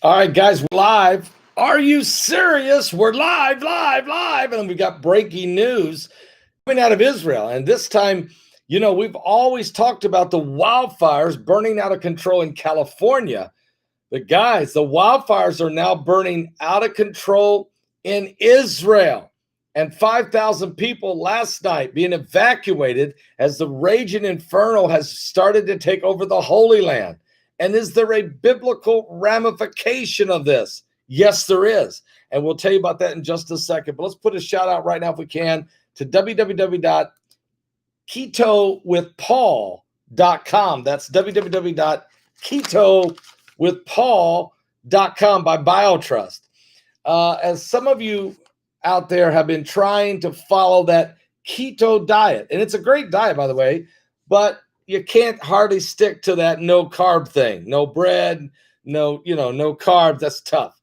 All right, guys, we're live. Are you serious? We're live. And we got breaking news coming out of Israel. And this time, we've always talked about the wildfires burning out of control in California. But guys, the wildfires are now burning out of control in Israel. And 5,000 people last night being evacuated as the raging inferno has started to take over the Holy Land. And is there a biblical ramification of this? Yes, there is. And we'll tell you about that in just a second. But let's put a shout out right now, if we can, to www.ketowithpaul.com. That's www.ketowithpaul.com by BioTrust. As some of you out there have been trying to follow that keto diet, and it's a great diet, by the way, but you can't hardly stick to that no carb thing. No bread, no carbs. That's tough.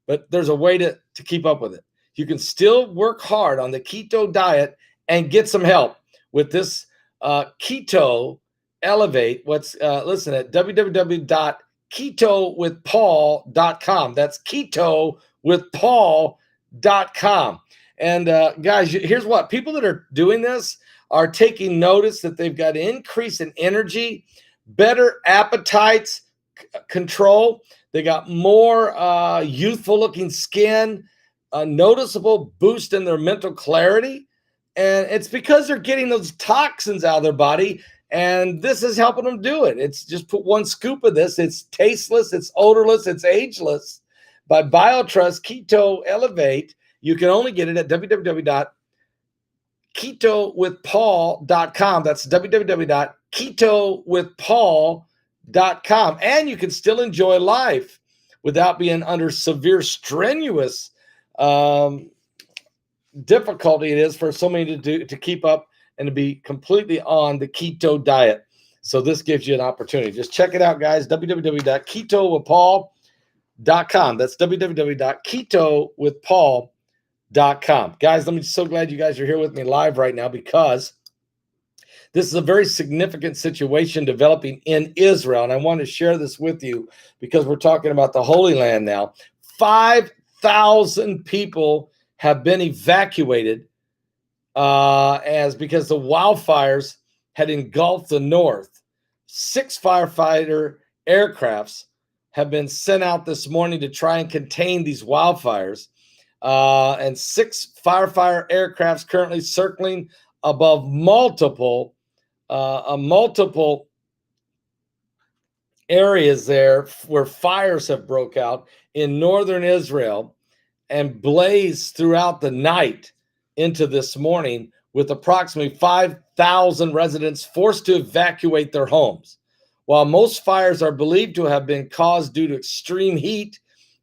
But there's a way to keep up with it. You can still work hard on the keto diet and get some help with this Keto Elevate. Listen at www.ketowithpaul.com. That's ketowithpaul.com. And guys, here's what people that are doing this are taking notice that they've got an increase in energy, better appetites control. They got more youthful looking skin, a noticeable boost in their mental clarity. And it's because they're getting those toxins out of their body. And this is helping them do it. It's just put one scoop of this. It's tasteless, it's odorless, it's ageless. By BioTrust Keto Elevate, you can only get it at www.ketowithpaul.com. That's www.ketowithpaul.com. And you can still enjoy life without being under severe strenuous difficulty it is for so many to keep up and to be completely on the keto diet. So this gives you an opportunity. Just check it out, guys. www.ketowithpaul.com. That's www.ketowithpaul.com. Guys, I'm so glad you guys are here with me live right now, because this is a very significant situation developing in Israel. And I want to share this with you because we're talking about the Holy Land now. 5,000 people have been evacuated because the wildfires had engulfed the north. 6 firefighter aircrafts have been sent out this morning to try and contain these wildfires. And 6 firefighter aircrafts currently circling above multiple areas there where fires have broke out in northern Israel and blazed throughout the night into this morning, with approximately 5,000 residents forced to evacuate their homes. While most fires are believed to have been caused due to extreme heat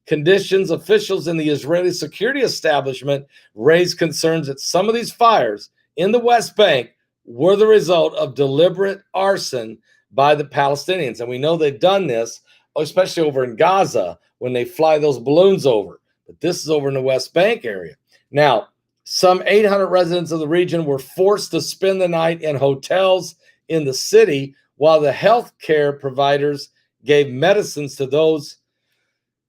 conditions, officials in the Israeli security establishment raised concerns that some of these fires in the West Bank were the result of deliberate arson by the Palestinians. And we know they've done this, especially over in Gaza, when they fly those balloons over. But this is over in the West Bank area. Now, some 800 residents of the region were forced to spend the night in hotels in the city, while the health care providers gave medicines to those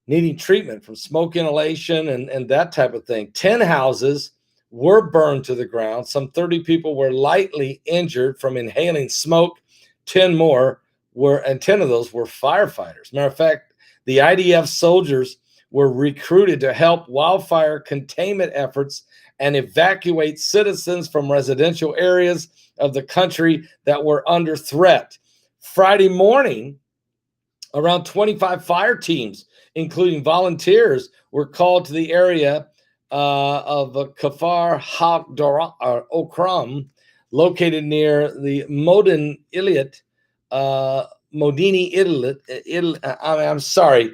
needing treatment from smoke inhalation and that type of thing. 10 houses were burned to the ground. Some 30 people were lightly injured from inhaling smoke. 10 of those were firefighters. Matter of fact, the IDF soldiers were recruited to help wildfire containment efforts and evacuate citizens from residential areas of the country that were under threat. Friday morning, around 25 fire teams, including volunteers, were called to the area of Kfar Okram, located near the Modini Ilit. I'm sorry,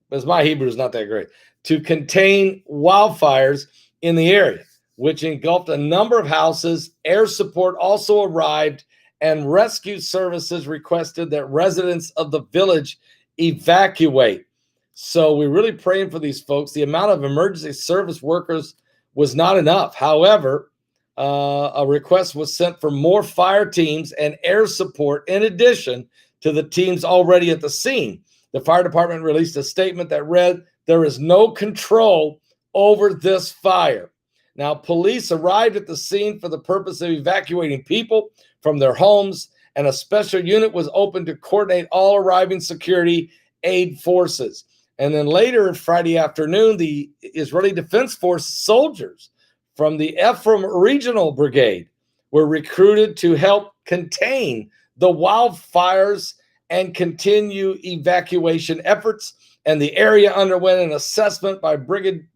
because my Hebrew is not that great, to contain wildfires in the area, which engulfed a number of houses. Air support also arrived, and rescue services requested that residents of the village evacuate. So we're really praying for these folks. The amount of emergency service workers was not enough. However, a request was sent for more fire teams and air support in addition to the teams already at the scene. The fire department released a statement that read, "There is no control over this fire." Now, police arrived at the scene for the purpose of evacuating people from their homes, and a special unit was opened to coordinate all arriving security aid forces. And then later, Friday afternoon, the Israeli Defense Force soldiers from the Ephraim Regional Brigade were recruited to help contain the wildfires and continue evacuation efforts. And the area underwent an assessment by Brigadier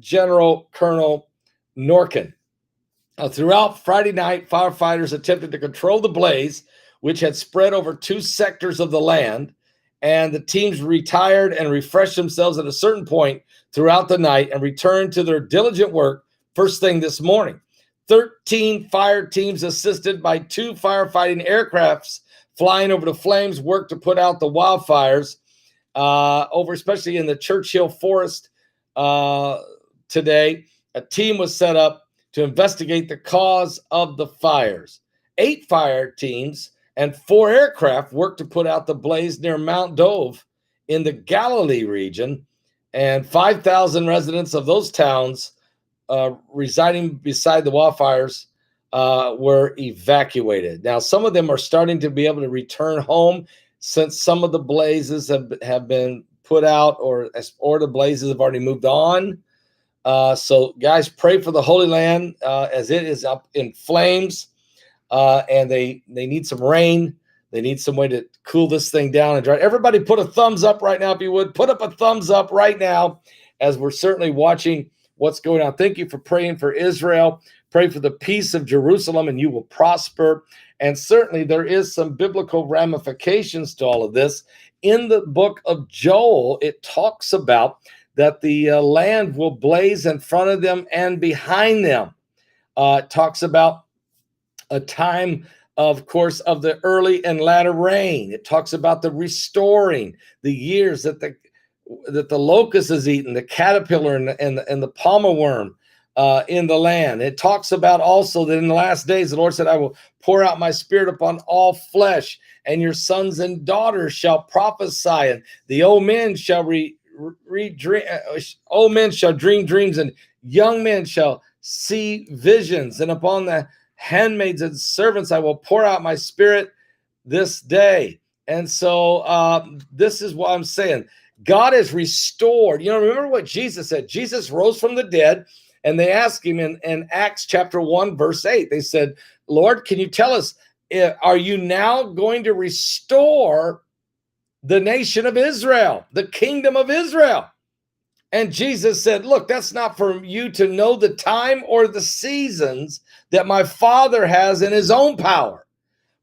General Colonel Norkin. Throughout Friday night, firefighters attempted to control the blaze, which had spread over 2 sectors of the land, and the teams retired and refreshed themselves at a certain point throughout the night and returned to their diligent work first thing this morning. 13 fire teams assisted by 2 firefighting aircrafts flying over the flames worked to put out the wildfires over, especially in the Churchill Forest today. A team was set up to investigate the cause of the fires. 8 fire teams and 4 aircraft worked to put out the blaze near Mount Dove in the Galilee region, and 5,000 residents of those towns residing beside the wildfires were evacuated. Now, some of them are starting to be able to return home since some of the blazes have been put out, or the blazes have already moved on. So, guys, pray for the Holy Land as it is up in flames, and they need some rain. They need some way to cool this thing down and dry. Everybody put a thumbs up right now, if you would. Put up a thumbs up right now as we're certainly watching what's going on. Thank you for praying for Israel. Pray for the peace of Jerusalem, and you will prosper. And certainly there is some biblical ramifications to all of this. In the book of Joel, it talks about that the land will blaze in front of them and behind them. It talks about a time, of course, of the early and latter rain. It talks about the restoring, the years that the locust is eaten, the caterpillar and the palmer worm in the land. It talks about also that in the last days, the Lord said, "I will pour out my spirit upon all flesh, and your sons and daughters shall prophesy, and the old men shall dream dreams, and young men shall see visions, and upon the handmaids and servants I will pour out my spirit this day." And so this is what I'm saying. God has restored. Remember what Jesus said. Jesus rose from the dead, and they asked him in Acts chapter 1, verse 8. They said, "Lord, can you tell us, are you now going to restore the nation of Israel, the kingdom of Israel?" And Jesus said, "Look, that's not for you to know the time or the seasons that my Father has in his own power.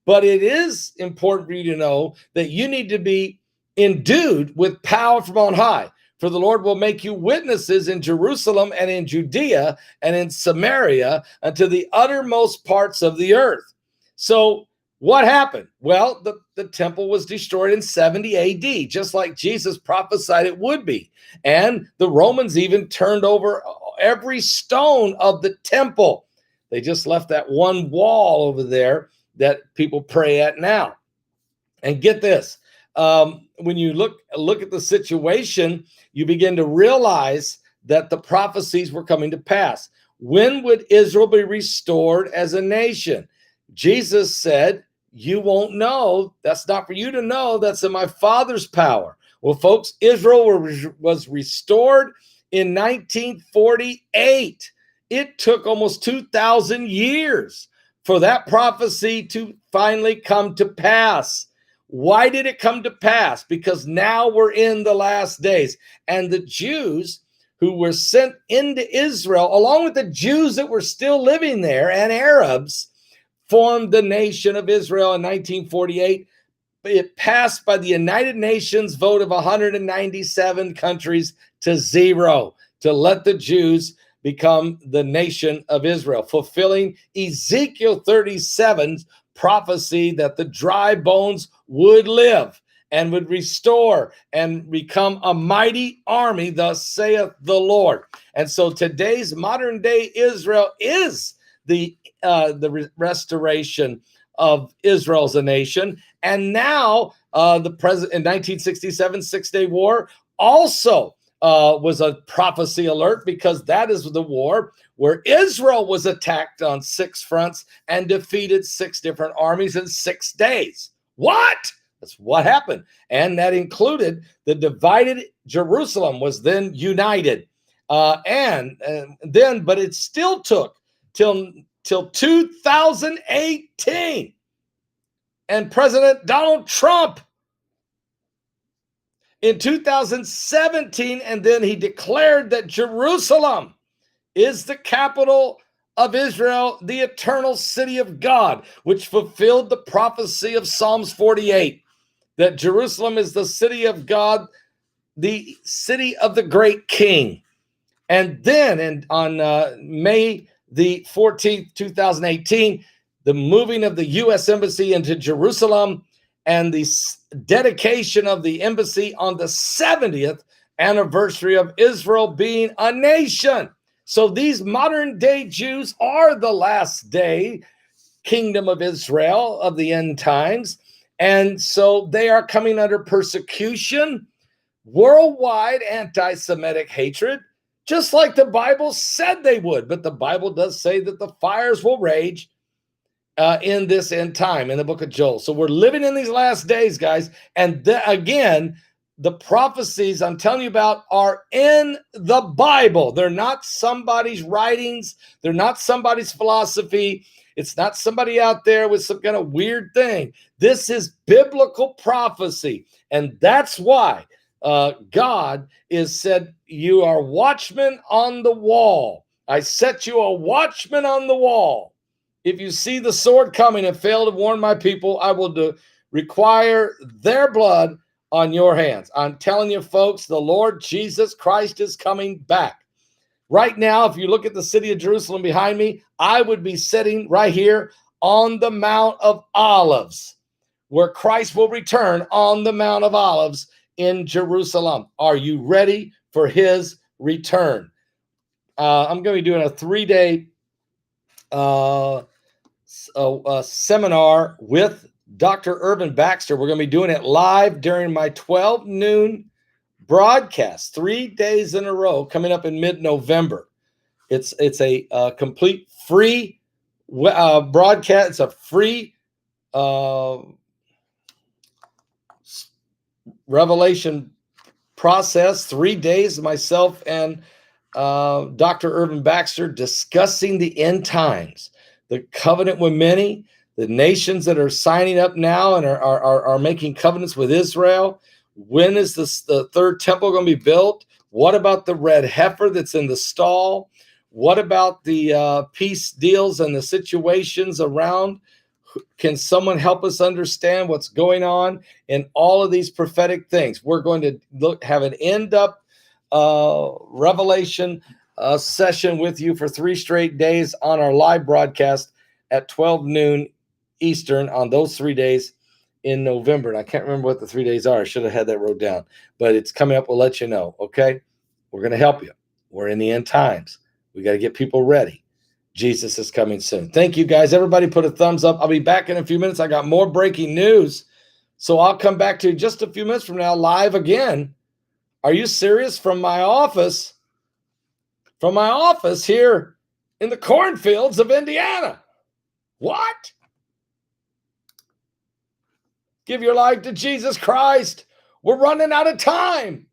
But it is important for you to know that you need to be endued with power from on high. For the Lord will make you witnesses in Jerusalem and in Judea and in Samaria unto the uttermost parts of the earth." So what happened? Well, the temple was destroyed in 70 AD, just like Jesus prophesied it would be. And the Romans even turned over every stone of the temple. They just left that one wall over there that people pray at now. And get this, when you look at the situation, you begin to realize that the prophecies were coming to pass. When would Israel be restored as a nation? Jesus said, "You won't know. That's not for you to know. That's in my Father's power." Well, folks, Israel was restored in 1948. It took almost 2,000 years for that prophecy to finally come to pass. Why did it come to pass? Because now we're in the last days. And the Jews who were sent into Israel, along with the Jews that were still living there and Arabs, formed the nation of Israel in 1948. It passed by the United Nations vote of 197 countries to 0 to let the Jews become the nation of Israel, fulfilling Ezekiel 37's prophecy that the dry bones would live and would restore and become a mighty army, thus saith the Lord. And so today's modern day Israel is the restoration of Israel as a nation. And now the president in 1967 Six-Day War also was a prophecy alert, because that is the war where Israel was attacked on 6 fronts and defeated 6 different armies in 6 days. What? That's what happened. And that included the divided Jerusalem was then united. But it still took till 2018. And President Donald Trump in 2017, and then he declared that Jerusalem is the capital of Israel, the eternal city of God, which fulfilled the prophecy of Psalms 48, that Jerusalem is the city of God, the city of the great king. And then on May the 14th, 2018, the moving of the U.S. Embassy into Jerusalem and the dedication of the embassy on the 70th anniversary of Israel being a nation. So these modern day Jews are the last day kingdom of Israel of the end times. And so they are coming under persecution, worldwide anti-Semitic hatred, just like the Bible said they would. But the Bible does say that the fires will rage in this end time in the book of Joel. So we're living in these last days, guys. And again, the prophecies I'm telling you about are in the Bible. They're not somebody's writings. They're not somebody's philosophy. It's not somebody out there with some kind of weird thing. This is biblical prophecy. And that's why God is said, you are watchmen on the wall. I set you a watchman on the wall. If you see the sword coming and fail to warn my people, I will require their blood on your hands. I'm telling you, folks, the Lord Jesus Christ is coming back. Right now, if you look at the city of Jerusalem behind me, I would be sitting right here on the Mount of Olives, where Christ will return on the Mount of Olives in Jerusalem. Are you ready for his return? I'm going to be doing a 3-day seminar with Dr. Urban Baxter. We're going to be doing it live during my 12 noon broadcast, 3 days in a row, coming up in mid-November. It's a complete free broadcast. It's a free revelation process. 3 days, myself and Dr. Urban Baxter discussing the end times, the covenant with many, the nations that are signing up now and are making covenants with Israel. When is the third temple going to be built? What about the red heifer that's in the stall? What about the peace deals and the situations around? Can someone help us understand what's going on in all of these prophetic things? We're going to have an end-up revelation session with you for 3 straight days on our live broadcast at 12 noon Eastern on those 3 days in November. And I can't remember what the 3 days are. I should have had that wrote down, but it's coming up. We'll let you know. Okay. We're going to help you. We're in the end times. We got to get people ready. Jesus is coming soon. Thank you, guys. Everybody put a thumbs up. I'll be back in a few minutes. I got more breaking news. So I'll come back to you just a few minutes from now live again. Are you serious? From my office here in the cornfields of Indiana. What? Give your life to Jesus Christ. We're running out of time.